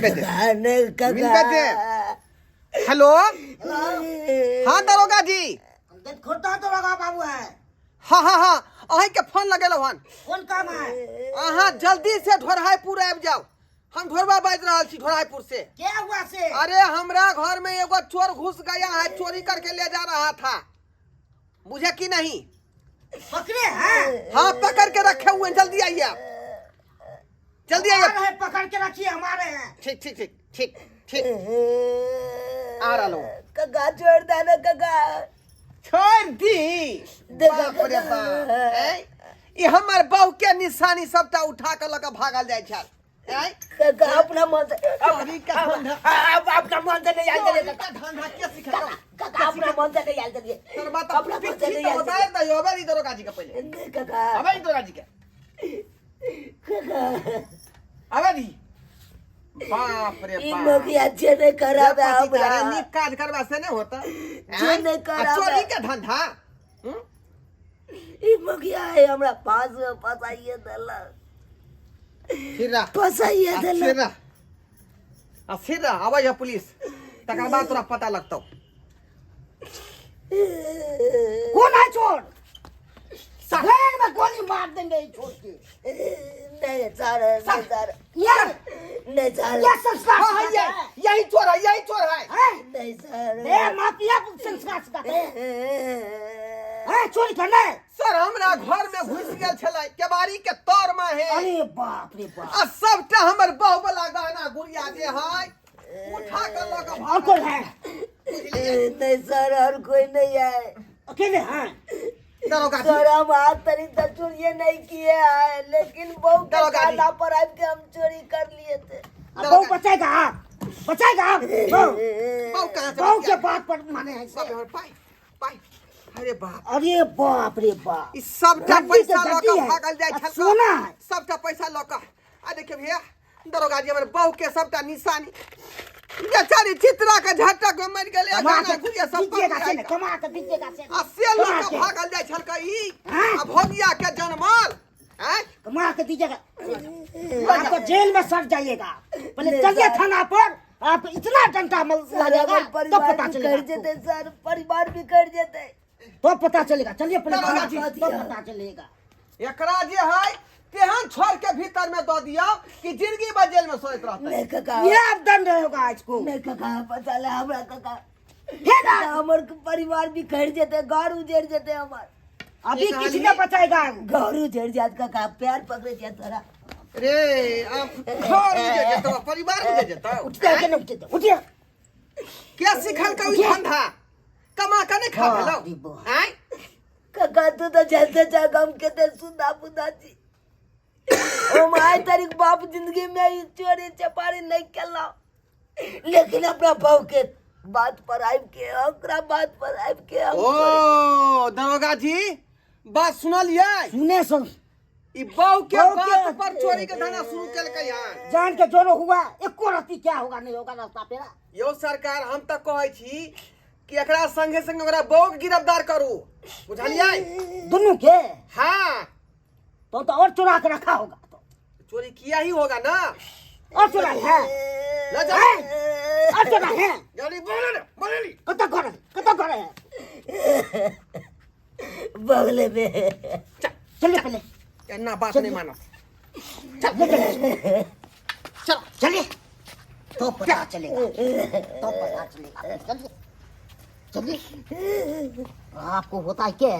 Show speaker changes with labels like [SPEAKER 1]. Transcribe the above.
[SPEAKER 1] बेटे
[SPEAKER 2] नहीं
[SPEAKER 1] मिल
[SPEAKER 2] काका
[SPEAKER 1] बेटे। हेलो हाँ दरोगा जी।
[SPEAKER 3] खोटा तो लगा बाबू है।
[SPEAKER 1] हाँ हाँ हाँ अहीं के फोन लगेलो हन।
[SPEAKER 3] कौन काम है?
[SPEAKER 1] अहाँ जल्दी से ढोरहाईपुर आबि जाओ। हम ढोरबा बाज रहल छी ढोरहाईपुर से।
[SPEAKER 3] क्या हुआ से?
[SPEAKER 1] अरे हमरा घर में एगो चोर घुस गया है, चोरी करके ले जा रहा था, मुझे कि नहीं?
[SPEAKER 3] पकड़े हैं?
[SPEAKER 1] हाँ पकड़ के रखे हुए हैं, जल्दी आइए आप, जल्दी आइए।
[SPEAKER 3] हमारे हैं, पकड़ के रखिए, हमारे हैं।
[SPEAKER 1] ठीक ठीक ठीक ठीक ठीक आ रहा लो।
[SPEAKER 2] काका छोड़ देना काका।
[SPEAKER 1] छोड़ दी बाप रे बाप। हैं? ये हमर बहू के निशानी सबटा उठा के लके भागल जाय छल। हैं?
[SPEAKER 2] काका अपना मन से
[SPEAKER 1] चोरी का धंधा
[SPEAKER 2] अपना मन से नहीं आल
[SPEAKER 1] चोरी
[SPEAKER 2] चलिए
[SPEAKER 1] का धंधा के सिखाओ?
[SPEAKER 2] काका अपना मन से नहीं आल चलिए
[SPEAKER 1] सर बात
[SPEAKER 2] अपना मन से नहीं आल
[SPEAKER 1] होता है ना, योबे दी दरोगा जी के पहले।
[SPEAKER 2] चलिए काका
[SPEAKER 1] अबे दी दरोगा जी के।
[SPEAKER 2] काका
[SPEAKER 1] अबे दी बाप रे
[SPEAKER 2] ई
[SPEAKER 1] बाप।
[SPEAKER 2] मगी अच्छे ने करा दे
[SPEAKER 1] हमरा
[SPEAKER 2] हमरा
[SPEAKER 1] निक काज करवा से नहीं होता।
[SPEAKER 2] जो नहीं करा
[SPEAKER 1] चोरी
[SPEAKER 2] दे।
[SPEAKER 1] के धंधा।
[SPEAKER 2] ई मगी है हमरा पास में फसाइए देला
[SPEAKER 1] फिर
[SPEAKER 2] फसाइए देला
[SPEAKER 1] फिर आवा या पुलिस तकर बाद तोरा पता लगतो।
[SPEAKER 3] कौन है चोर? सफेद में गोली मार देंगे ये चोर की।
[SPEAKER 2] नहीं सर नहीं सर
[SPEAKER 3] ये
[SPEAKER 2] नहीं सर
[SPEAKER 3] ये संस्कार
[SPEAKER 1] हाँ हाँ
[SPEAKER 3] सिखाता है।
[SPEAKER 1] यही चोर है, यही चोर है।
[SPEAKER 3] हैं?
[SPEAKER 2] नहीं सर
[SPEAKER 3] ये माफिया संस्कार सिखाते हैं। हैं, चोरी करना है?
[SPEAKER 1] सर हमरा घर में घुस गेल छलै, केबाड़ी के तोर में है।
[SPEAKER 3] अरे बाप रे बाप।
[SPEAKER 1] आ सबटा हमर बहु वाला गहना गुड़िया जे है उठा के लग
[SPEAKER 3] और कौन है?
[SPEAKER 2] नहीं सर और कोई नहीं है
[SPEAKER 3] अकेले हैं?
[SPEAKER 1] दरोगा जी।
[SPEAKER 2] सर हम आज तरी तक चोरी नहीं किए हैं लेकिन बहू के
[SPEAKER 1] दरोगा जी।
[SPEAKER 2] खाना पर आके हम चोरी कर लिए थे
[SPEAKER 3] अब बहू बचाएगा आप? बचाएगा आप?
[SPEAKER 1] बहु कहाँ से
[SPEAKER 3] बहू
[SPEAKER 1] बच
[SPEAKER 3] के
[SPEAKER 1] गया?
[SPEAKER 3] बात पर माने हैं
[SPEAKER 1] बाप रे, पाई पाई। अरे बाप,
[SPEAKER 3] अरे बाप रे बाप।
[SPEAKER 1] ई सबटा
[SPEAKER 3] गद्दी
[SPEAKER 1] पैसा
[SPEAKER 3] के
[SPEAKER 1] लऽ
[SPEAKER 3] गद्दी
[SPEAKER 1] के
[SPEAKER 3] है।
[SPEAKER 1] भागल जाय
[SPEAKER 3] आ
[SPEAKER 1] छल।
[SPEAKER 3] सोना है।
[SPEAKER 1] सबटा पैसा लऽ के आ देखिए भैया दरोगा जी हमर बहु के सबटा निशानी बेचारी चित्रा के झटक में मर गेलै।
[SPEAKER 3] कमा
[SPEAKER 1] गाना
[SPEAKER 3] के
[SPEAKER 1] गुड़िया सब
[SPEAKER 3] दीजिएगा
[SPEAKER 1] पकड़
[SPEAKER 3] से
[SPEAKER 1] जाय।
[SPEAKER 3] कमा के दीजिएगा से
[SPEAKER 1] आ से लऽ
[SPEAKER 3] कमा
[SPEAKER 1] के
[SPEAKER 3] के
[SPEAKER 1] भागल जाय छल के ई
[SPEAKER 3] हाँ।
[SPEAKER 1] आ भोगिया के जनमल। हैं?
[SPEAKER 3] कमा के दीजिएगा। आपको जेल में सड़ जाइएगा। पहले चलिए थाना पर, आप इतना डंडा लगेगा तो
[SPEAKER 2] परिवार
[SPEAKER 3] पता
[SPEAKER 2] भी
[SPEAKER 3] चलेगा
[SPEAKER 2] कर जेते सर परिवार भी कर जेते
[SPEAKER 3] तो पता चलेगा। चलिए पहले
[SPEAKER 1] दरोगा
[SPEAKER 3] थाना
[SPEAKER 1] जी,
[SPEAKER 3] तो पता चलेगा।
[SPEAKER 1] एकरा जे है तेहन छोड़ के भीतर में दो दिया कि जिंदगी भर जेल में सोत रहता।
[SPEAKER 2] नहीं काका
[SPEAKER 3] ये अब दंड होगा इसको।
[SPEAKER 2] नहीं काका पता ले हमरा काका
[SPEAKER 3] है ना?
[SPEAKER 2] हमर परिवार भी कर जेते घर उजड़ जेते हमर
[SPEAKER 3] अभी
[SPEAKER 1] ये
[SPEAKER 3] किसी
[SPEAKER 1] कहानी
[SPEAKER 3] ने बचाएगा।
[SPEAKER 2] घर उजड़ जात काका पैर पकड़े जात तोरा
[SPEAKER 1] रे आप घर में जेतो परिवार में जेतो।
[SPEAKER 3] उठते के नहीं उठते उठिए।
[SPEAKER 1] क्या सिखल का
[SPEAKER 3] उठिए।
[SPEAKER 1] धंधा कमा के नहीं खा
[SPEAKER 3] हाँ,
[SPEAKER 1] भेलो।
[SPEAKER 3] जी बो।
[SPEAKER 1] हैं?
[SPEAKER 2] काका तू तो जलते जा गम के ते सुदा बुदा जी ओ माय तारीख बाप जिंदगी में ई चोरी चपारी नहीं केला लेकिन अपना बहू के बात पर आइब के ओकरा बात पर आइब के हम
[SPEAKER 1] ओ दरोगा जी बात सुनलिए?
[SPEAKER 3] सुने सुन
[SPEAKER 1] ई बहू के
[SPEAKER 3] बहू
[SPEAKER 1] बात
[SPEAKER 3] के-
[SPEAKER 1] पर चोरी के धंधा शुरू केलकै यहाँ।
[SPEAKER 3] जान के जोरो हुआ एको रत्ती क्या होगा नहीं होगा रास्ता पेरा।
[SPEAKER 1] यो सरकार हम तक कहै छी कि एकरा संगे संगे ओकरा बहू के गिरफ्तार करू, बुझलिए?
[SPEAKER 3] दोनों के
[SPEAKER 1] हाँ
[SPEAKER 3] तो और चुरा के रखा होगा तो
[SPEAKER 1] चोरी किया ही होगा ना।
[SPEAKER 3] और चुरा है
[SPEAKER 1] ले जा
[SPEAKER 3] और चुरा है
[SPEAKER 1] जल्दी बोले
[SPEAKER 3] कत करे है
[SPEAKER 2] बगले में
[SPEAKER 3] चलिए पहले
[SPEAKER 1] इतना बात नहीं मानो।
[SPEAKER 3] चलिए तो पता चलेगा चलिए चलिए आपको होता है क्या